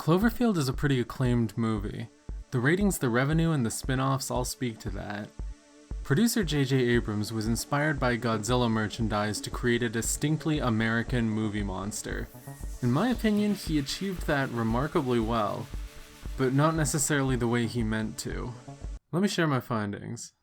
Cloverfield is a pretty acclaimed movie. The ratings, the revenue, and the spin-offs all speak to that. Producer J.J. Abrams was inspired by Godzilla merchandise to create a distinctly American movie monster. In my opinion, he achieved that remarkably well, but not necessarily the way he meant to. Let me share my findings.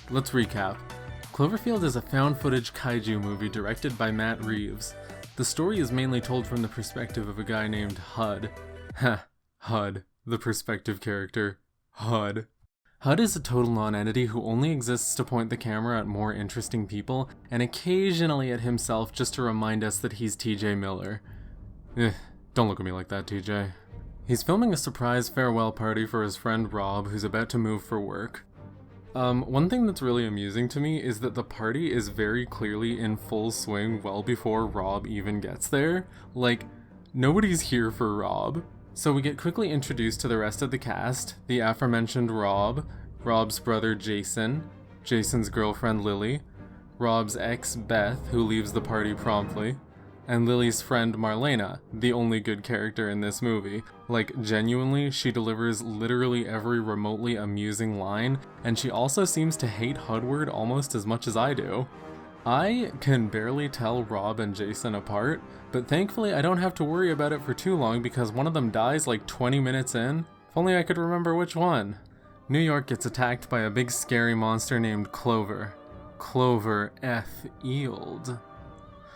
Let's recap. Cloverfield is a found-footage kaiju movie directed by Matt Reeves. The story is mainly told from the perspective of a guy named Hud. Hud, the perspective character. Hud. Hud is a total non-entity who only exists to point the camera at more interesting people, and occasionally at himself just to remind us that he's TJ Miller. Don't look at me like that, TJ. He's filming a surprise farewell party for his friend Rob, who's about to move for work. One thing that's really amusing to me is that the party is very clearly in full swing well before Rob even gets there. Like, nobody's here for Rob. So we get quickly introduced to the rest of the cast, the aforementioned Rob, Rob's brother Jason, Jason's girlfriend Lily, Rob's ex Beth, who leaves the party promptly, and Lily's friend Marlena, the only good character in this movie. Like, genuinely, she delivers literally every remotely amusing line, and she also seems to hate Hudward almost as much as I do. I can barely tell Rob and Jason apart, but thankfully I don't have to worry about it for too long because one of them dies like 20 minutes in. If only I could remember which one. New York gets attacked by a big scary monster named Clover. Clover F. Eald.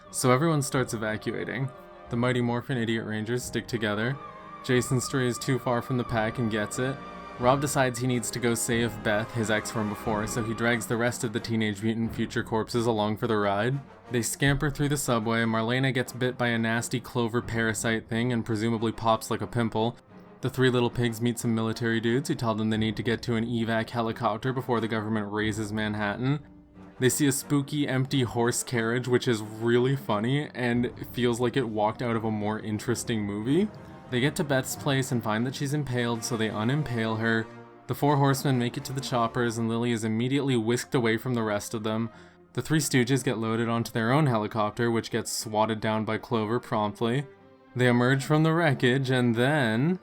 So everyone starts evacuating. The Mighty Morphin Idiot Rangers stick together. Jason strays too far from the pack and gets it. Rob decides he needs to go save Beth, his ex from before, so he drags the rest of the Teenage Mutant Future Corpses along for the ride. They scamper through the subway. Marlena gets bit by a nasty clover parasite thing and presumably pops like a pimple. The three little pigs meet some military dudes who tell them they need to get to an evac helicopter before the government razes Manhattan. They see a spooky, empty horse carriage, which is really funny and feels like it walked out of a more interesting movie. They get to Beth's place and find that she's impaled, so they unimpale her. The four horsemen make it to the choppers, and Lily is immediately whisked away from the rest of them. The three stooges get loaded onto their own helicopter, which gets swatted down by Clover promptly. They emerge from the wreckage, and then...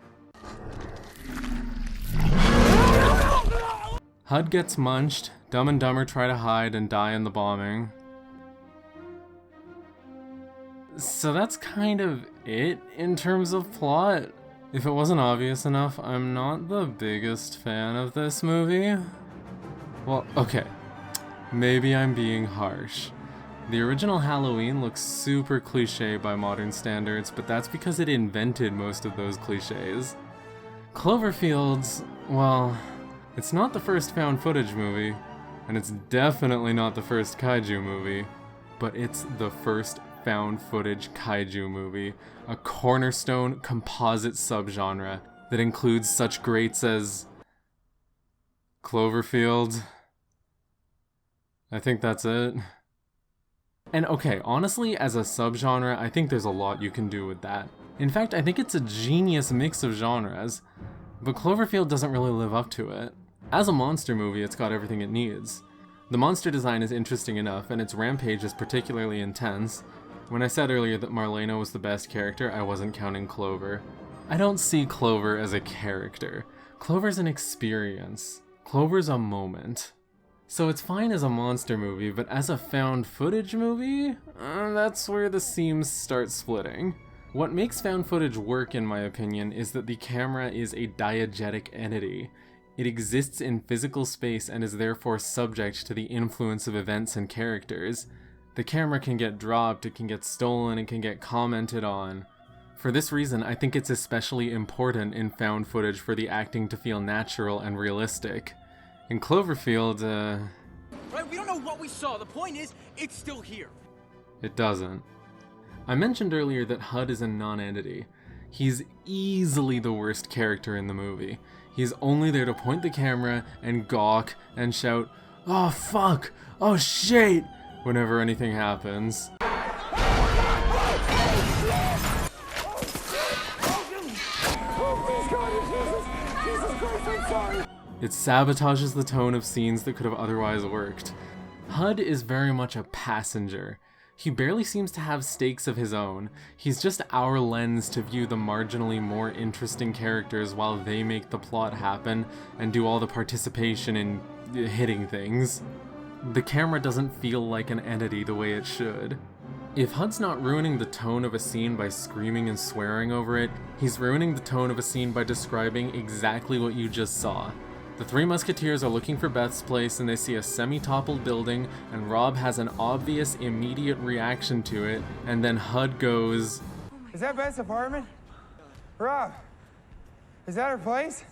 Hud gets munched, Dumb and Dumber try to hide and die in the bombing. So that's kind of it in terms of plot. If it wasn't obvious enough, I'm not the biggest fan of this movie. Well, okay, maybe I'm being harsh. The original Halloween looks super cliche by modern standards, but that's because it invented most of those cliches. Cloverfield's, well, it's not the first found footage movie, and it's definitely not the first kaiju movie, but it's the first found footage kaiju movie, a cornerstone composite subgenre that includes such greats as Cloverfield. I think that's it. And okay, honestly, as a subgenre, I think there's a lot you can do with that. In fact, I think it's a genius mix of genres, but Cloverfield doesn't really live up to it. As a monster movie, it's got everything it needs. The monster design is interesting enough, and its rampage is particularly intense. When I said earlier that Marlena was the best character, I wasn't counting Clover. I don't see Clover as a character. Clover's an experience. Clover's a moment. So it's fine as a monster movie, but as a found footage movie, that's where the seams start splitting. What makes found footage work, in my opinion, is that the camera is a diegetic entity. It exists in physical space and is therefore subject to the influence of events and characters. The camera can get dropped, it can get stolen, it can get commented on. For this reason, I think it's especially important in found footage for the acting to feel natural and realistic. In Cloverfield, Right, we don't know what we saw. The point is, it's still here. It doesn't. I mentioned earlier that Hud is a non-entity. He's easily the worst character in the movie. He's only there to point the camera and gawk and shout, "Oh fuck! Oh shit!" whenever anything happens. It sabotages the tone of scenes that could have otherwise worked. Hud is very much a passenger. He barely seems to have stakes of his own. He's just our lens to view the marginally more interesting characters while they make the plot happen and do all the participation in hitting things. The camera doesn't feel like an entity the way it should. If Hud's not ruining the tone of a scene by screaming and swearing over it, he's ruining the tone of a scene by describing exactly what you just saw. The three musketeers are looking for Beth's place and they see a semi-toppled building, and Rob has an obvious immediate reaction to it, and then Hud goes, "Is that Beth's apartment? Rob, is that her place?"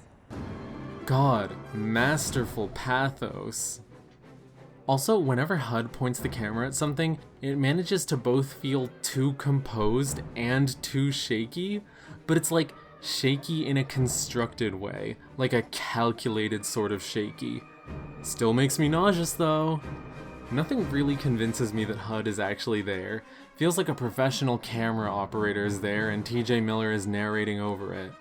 God, masterful pathos. Also, whenever Hud points the camera at something, it manages to both feel too composed and too shaky, but it's like shaky in a constructed way, like a calculated sort of shaky. Still makes me nauseous though. Nothing really convinces me that Hud is actually there. Feels like a professional camera operator is there and TJ Miller is narrating over it.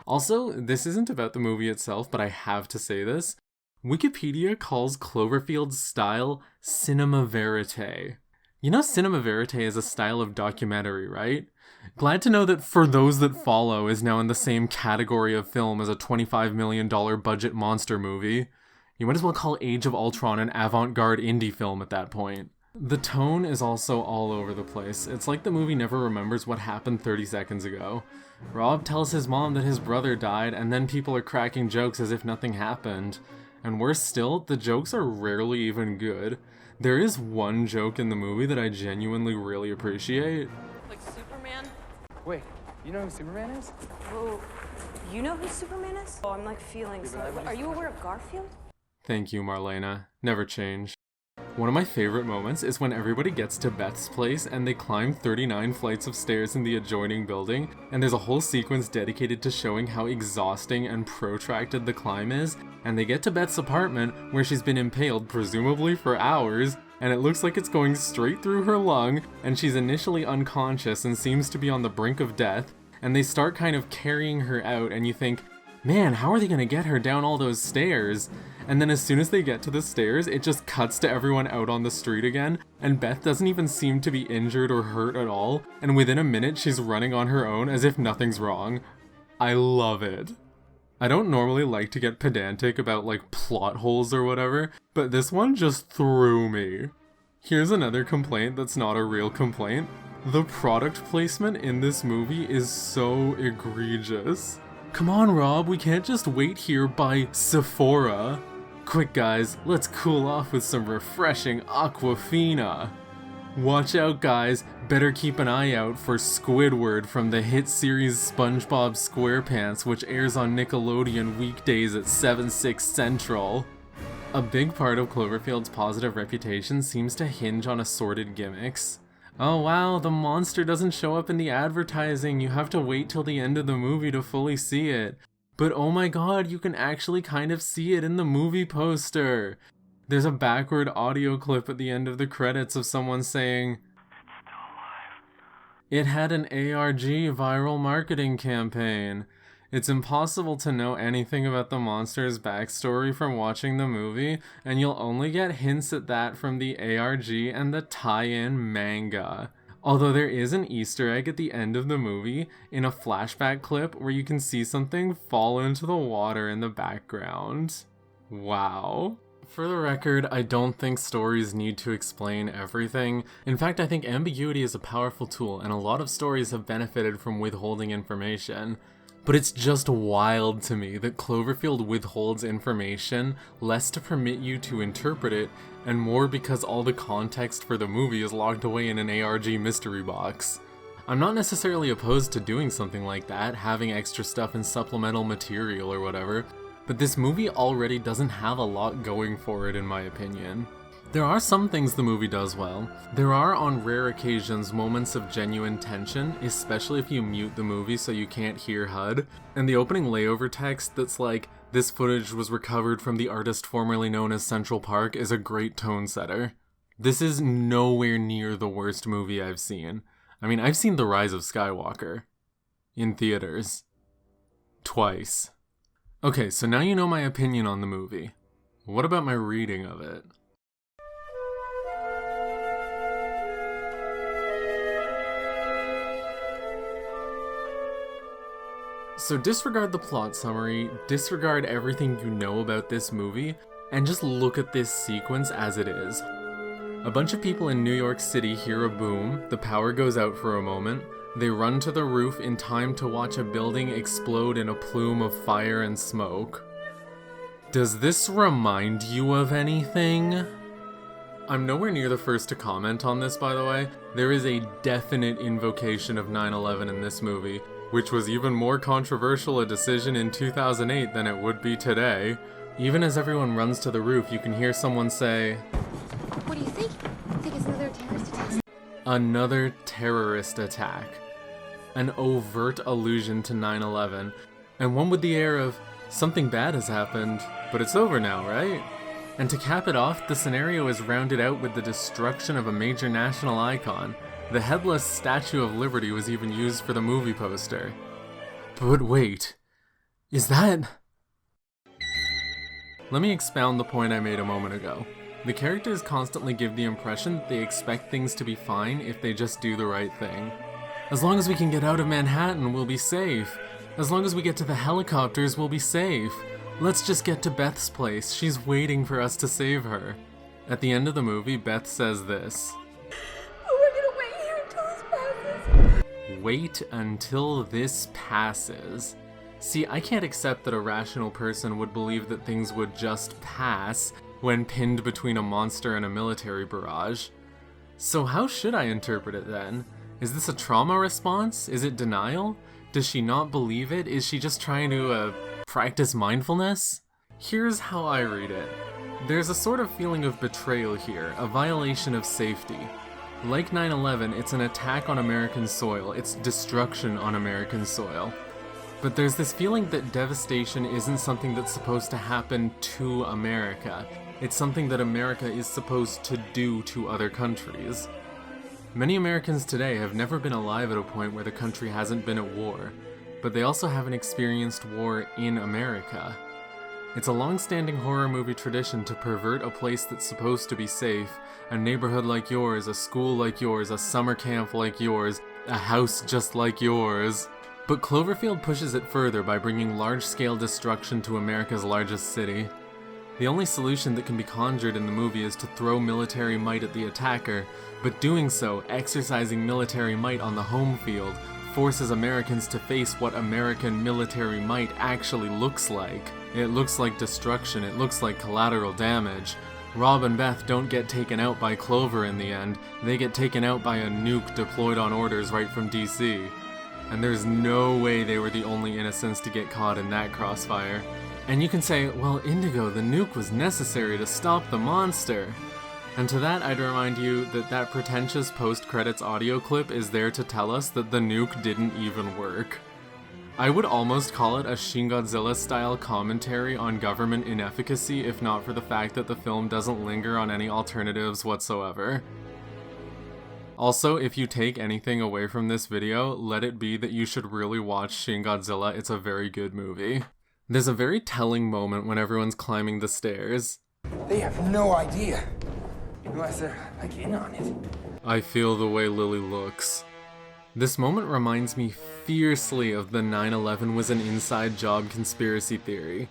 Also, this isn't about the movie itself, but I have to say this. Wikipedia calls Cloverfield's style cinema verite. You know cinema verite is a style of documentary, right? Glad to know that For Those That Follow is now in the same category of film as a $25 million budget monster movie. You might as well call Age of Ultron an avant-garde indie film at that point. The tone is also all over the place. It's like the movie never remembers what happened 30 seconds ago. Rob tells his mom that his brother died, and then people are cracking jokes as if nothing happened. And worse still, the jokes are rarely even good. There is one joke in the movie that I genuinely really appreciate. Like Superman? Wait, you know who Superman is? Well, you know who Superman is? Oh, I'm like feeling so. Are you aware of Garfield? Thank you, Marlena. Never change. One of my favorite moments is when everybody gets to Beth's place and they climb 39 flights of stairs in the adjoining building, and there's a whole sequence dedicated to showing how exhausting and protracted the climb is, and they get to Beth's apartment where she's been impaled presumably for hours, and it looks like it's going straight through her lung, and she's initially unconscious and seems to be on the brink of death, and they start kind of carrying her out, and you think, man, how are they gonna get her down all those stairs? And then as soon as they get to the stairs, it just cuts to everyone out on the street again, and Beth doesn't even seem to be injured or hurt at all, and within a minute she's running on her own as if nothing's wrong. I love it. I don't normally like to get pedantic about like plot holes or whatever, but this one just threw me. Here's another complaint that's not a real complaint. The product placement in this movie is so egregious. Come on, Rob, we can't just wait here by Sephora. Quick guys, let's cool off with some refreshing Aquafina. Watch out guys, better keep an eye out for Squidward from the hit series SpongeBob SquarePants, which airs on Nickelodeon weekdays at 7/6 Central. A big part of Cloverfield's positive reputation seems to hinge on assorted gimmicks. Oh wow, the monster doesn't show up in the advertising, you have to wait till the end of the movie to fully see it. But oh my god, you can actually kind of see it in the movie poster. There's a backward audio clip at the end of the credits of someone saying, "It's still alive." It had an ARG viral marketing campaign. It's impossible to know anything about the monster's backstory from watching the movie, and you'll only get hints at that from the ARG and the tie-in manga. Although there is an Easter egg at the end of the movie in a flashback clip where you can see something fall into the water in the background. Wow. For the record, I don't think stories need to explain everything. In fact, I think ambiguity is a powerful tool, and a lot of stories have benefited from withholding information. But it's just wild to me that Cloverfield withholds information less to permit you to interpret it, and more because all the context for the movie is locked away in an ARG mystery box. I'm not necessarily opposed to doing something like that, having extra stuff in supplemental material or whatever, but this movie already doesn't have a lot going for it in my opinion. There are some things the movie does well. There are, on rare occasions, moments of genuine tension, especially if you mute the movie so you can't hear HUD. And the opening layover text that's like, "This footage was recovered from the artist formerly known as Central Park," is a great tone setter. This is nowhere near the worst movie I've seen. I mean, I've seen The Rise of Skywalker in theaters. Twice. Okay, so now you know my opinion on the movie. What about my reading of it? So disregard the plot summary, disregard everything you know about this movie, and just look at this sequence as it is. A bunch of people in New York City hear a boom, the power goes out for a moment, they run to the roof in time to watch a building explode in a plume of fire and smoke. Does this remind you of anything? I'm nowhere near the first to comment on this, by the way. There is a definite invocation of 9/11 in this movie, which was even more controversial a decision in 2008 than it would be today. Even as everyone runs to the roof, you can hear someone say, What do you think? Think it's another terrorist attack? "Another terrorist attack." An overt allusion to 9/11, and one with the air of, something bad has happened, but it's over now, right? And to cap it off, the scenario is rounded out with the destruction of a major national icon. The headless Statue of Liberty was even used for the movie poster. But wait, is that... Let me expound the point I made a moment ago. The characters constantly give the impression that they expect things to be fine if they just do the right thing. As long as we can get out of Manhattan, we'll be safe. As long as we get to the helicopters, we'll be safe. Let's just get to Beth's place. She's waiting for us to save her. At the end of the movie, Beth says this. Wait until this passes. See, I can't accept that a rational person would believe that things would just pass when pinned between a monster and a military barrage. So how should I interpret it then? Is this a trauma response? Is it denial? Does she not believe it? Is she just trying to, practice mindfulness? Here's how I read it. There's a sort of feeling of betrayal here, a violation of safety. Like 9/11, it's an attack on American soil, it's destruction on American soil. But there's this feeling that devastation isn't something that's supposed to happen to America. It's something that America is supposed to do to other countries. Many Americans today have never been alive at a point where the country hasn't been at war, but they also haven't experienced war in America. It's a long-standing horror movie tradition to pervert a place that's supposed to be safe, a neighborhood like yours, a school like yours, a summer camp like yours, a house just like yours. But Cloverfield pushes it further by bringing large-scale destruction to America's largest city. The only solution that can be conjured in the movie is to throw military might at the attacker, but doing so, exercising military might on the home field, forces Americans to face what American military might actually looks like. It looks like destruction, it looks like collateral damage. Rob and Beth don't get taken out by Clover in the end, they get taken out by a nuke deployed on orders right from DC. And there's no way they were the only innocents to get caught in that crossfire. And you can say, well, Indigo, the nuke was necessary to stop the monster. And to that, I'd remind you that that pretentious post-credits audio clip is there to tell us that the nuke didn't even work. I would almost call it a Shin Godzilla-style commentary on government inefficacy if not for the fact that the film doesn't linger on any alternatives whatsoever. Also, if you take anything away from this video, let it be that you should really watch Shin Godzilla, it's a very good movie. There's a very telling moment when everyone's climbing the stairs. They have no idea. Unless they're, like, in on it. I feel the way Lily looks. This moment reminds me fiercely of the 9/11 was an inside job conspiracy theory.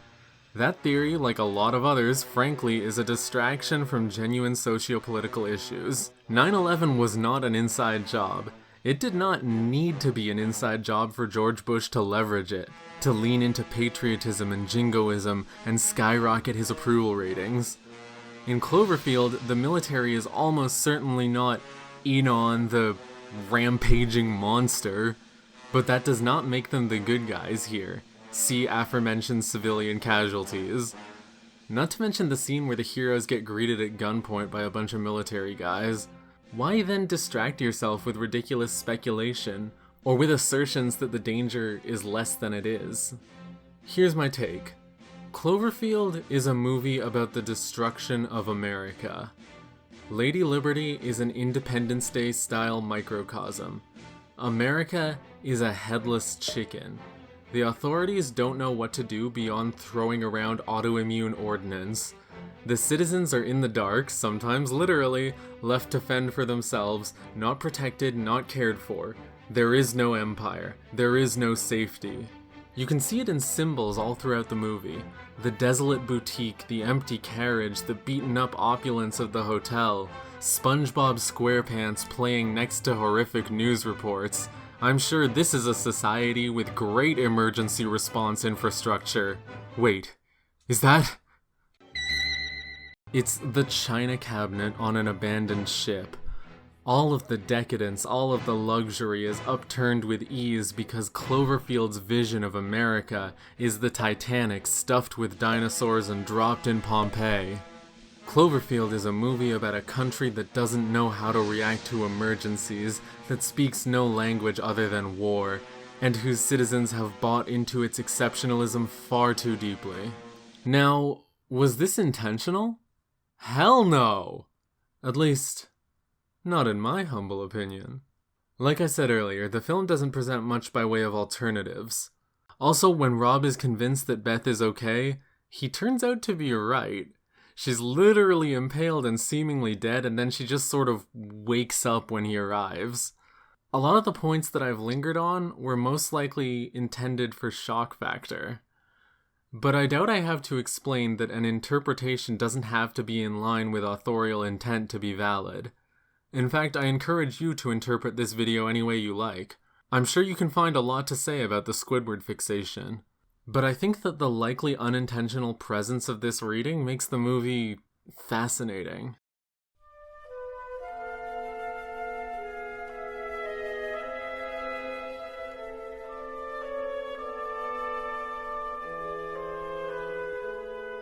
That theory, like a lot of others, frankly, is a distraction from genuine socio-political issues. 9/11 was not an inside job. It did not need to be an inside job for George Bush to leverage it, to lean into patriotism and jingoism and skyrocket his approval ratings. In Cloverfield, the military is almost certainly not in on the rampaging monster, but that does not make them the good guys here. See aforementioned civilian casualties. Not to mention the scene where the heroes get greeted at gunpoint by a bunch of military guys. Why then distract yourself with ridiculous speculation, or with assertions that the danger is less than it is? Here's my take. Cloverfield is a movie about the destruction of America. Lady Liberty is an Independence Day style microcosm. America is a headless chicken. The authorities don't know what to do beyond throwing around autoimmune ordnance. The citizens are in the dark, sometimes literally, left to fend for themselves, not protected, not cared for. There is no empire. There is no safety. You can see it in symbols all throughout the movie. The desolate boutique, the empty carriage, the beaten up opulence of the hotel, SpongeBob SquarePants playing next to horrific news reports. I'm sure this is a society with great emergency response infrastructure. Wait, is that? It's the china cabinet on an abandoned ship. All of the decadence, all of the luxury is upturned with ease because Cloverfield's vision of America is the Titanic stuffed with dinosaurs and dropped in Pompeii. Cloverfield is a movie about a country that doesn't know how to react to emergencies, that speaks no language other than war, and whose citizens have bought into its exceptionalism far too deeply. Now, was this intentional? Hell no! At least, not in my humble opinion. Like I said earlier, the film doesn't present much by way of alternatives. Also, when Rob is convinced that Beth is okay, he turns out to be right. She's literally impaled and seemingly dead, and then she just sort of wakes up when he arrives. A lot of the points that I've lingered on were most likely intended for shock factor. But I doubt I have to explain that an interpretation doesn't have to be in line with authorial intent to be valid. In fact, I encourage you to interpret this video any way you like. I'm sure you can find a lot to say about the Squidward fixation. But I think that the likely unintentional presence of this reading makes the movie fascinating.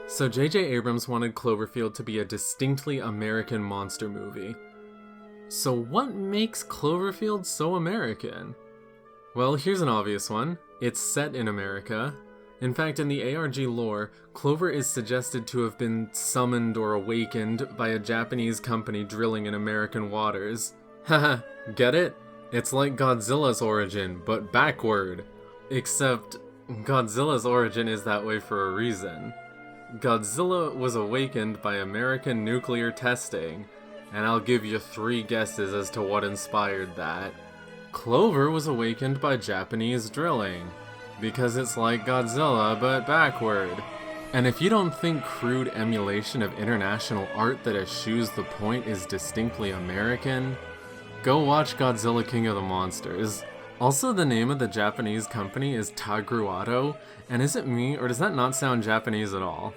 So J.J. Abrams wanted Cloverfield to be a distinctly American monster movie. So what makes Cloverfield so American? Well, here's an obvious one. It's set in America. In fact, in the ARG lore, Clover is suggested to have been summoned or awakened by a Japanese company drilling in American waters. Haha, get it? It's like Godzilla's origin, but backward. Except, Godzilla's origin is that way for a reason. Godzilla was awakened by American nuclear testing, and I'll give you 3 guesses as to what inspired that. Clover was awakened by Japanese drilling, because it's like Godzilla but backward. And if you don't think crude emulation of international art that eschews the point is distinctly American, go watch Godzilla King of the Monsters. Also, the name of the Japanese company is Tagruato, and is it me, or does that not sound Japanese at all?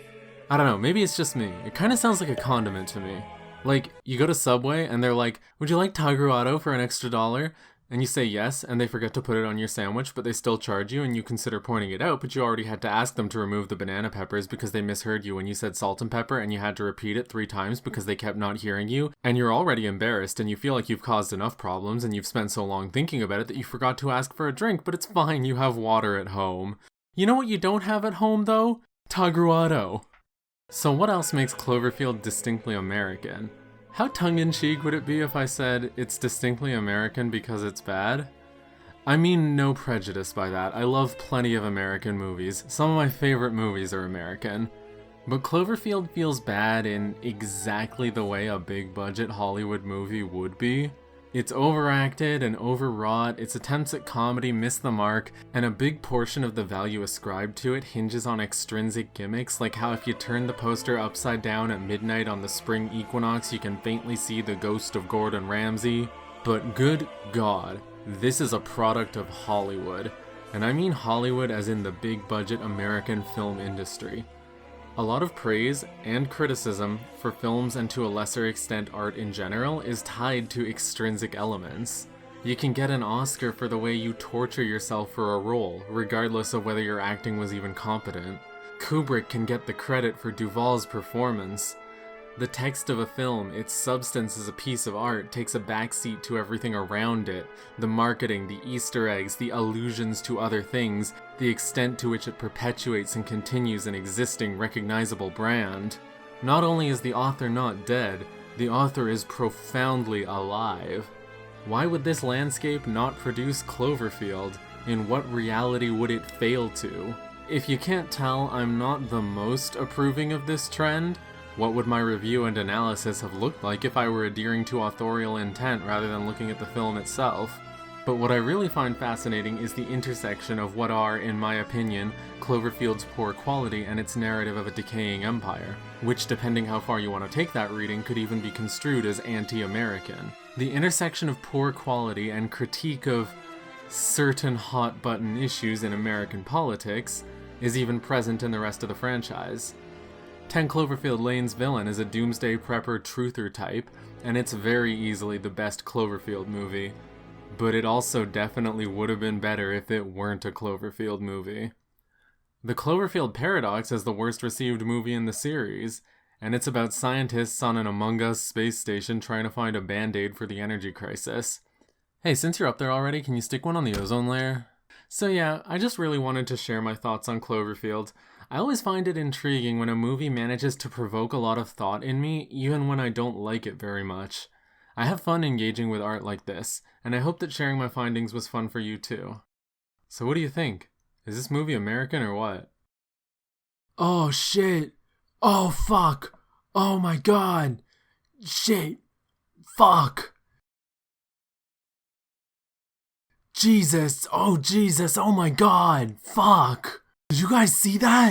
I don't know, maybe it's just me. It kinda sounds like a condiment to me. Like, you go to Subway, and they're like, would you like Tagruato for an extra $1? And you say yes, and they forget to put it on your sandwich, but they still charge you, and you consider pointing it out, but you already had to ask them to remove the banana peppers because they misheard you when you said salt and pepper, and you had to repeat it 3 times because they kept not hearing you, and you're already embarrassed, and you feel like you've caused enough problems, and you've spent so long thinking about it that you forgot to ask for a drink, but it's fine, you have water at home. You know what you don't have at home, though? Tagruato. So what else makes Cloverfield distinctly American? How tongue-in-cheek would it be if I said it's distinctly American because it's bad? I mean no prejudice by that. I love plenty of American movies. Some of my favorite movies are American. But Cloverfield feels bad in exactly the way a big-budget Hollywood movie would be. It's overacted and overwrought, its attempts at comedy miss the mark, and a big portion of the value ascribed to it hinges on extrinsic gimmicks, like how if you turn the poster upside down at midnight on the spring equinox, you can faintly see the ghost of Gordon Ramsay. But good God, this is a product of Hollywood. And I mean Hollywood as in the big-budget American film industry. A lot of praise and criticism for films and to a lesser extent art in general is tied to extrinsic elements. You can get an Oscar for the way you torture yourself for a role, regardless of whether your acting was even competent. Kubrick can get the credit for Duvall's performance. The text of a film, its substance as a piece of art, takes a backseat to everything around it. The marketing, the Easter eggs, the allusions to other things, the extent to which it perpetuates and continues an existing, recognizable brand. Not only is the author not dead, the author is profoundly alive. Why would this landscape not produce Cloverfield? In what reality would it fail to? If you can't tell, I'm not the most approving of this trend. What would my review and analysis have looked like if I were adhering to authorial intent rather than looking at the film itself? But what I really find fascinating is the intersection of what are, in my opinion, Cloverfield's poor quality and its narrative of a decaying empire, which, depending how far you want to take that reading, could even be construed as anti-American. The intersection of poor quality and critique of certain hot-button issues in American politics is even present in the rest of the franchise. 10 Cloverfield Lane's villain is a doomsday prepper truther type, and it's very easily the best Cloverfield movie. But it also definitely would have been better if it weren't a Cloverfield movie. The Cloverfield Paradox is the worst received movie in the series, and it's about scientists on an Among Us space station trying to find a band-aid for the energy crisis. Hey, since you're up there already, can you stick one on the ozone layer? So yeah, I just really wanted to share my thoughts on Cloverfield. I always find it intriguing when a movie manages to provoke a lot of thought in me, even when I don't like it very much. I have fun engaging with art like this, and I hope that sharing my findings was fun for you too. So what do you think? Is this movie American or what? Oh shit! Oh fuck! Oh my god! Shit! Fuck! Jesus! Oh Jesus! Oh my god! Fuck! Did you guys see that?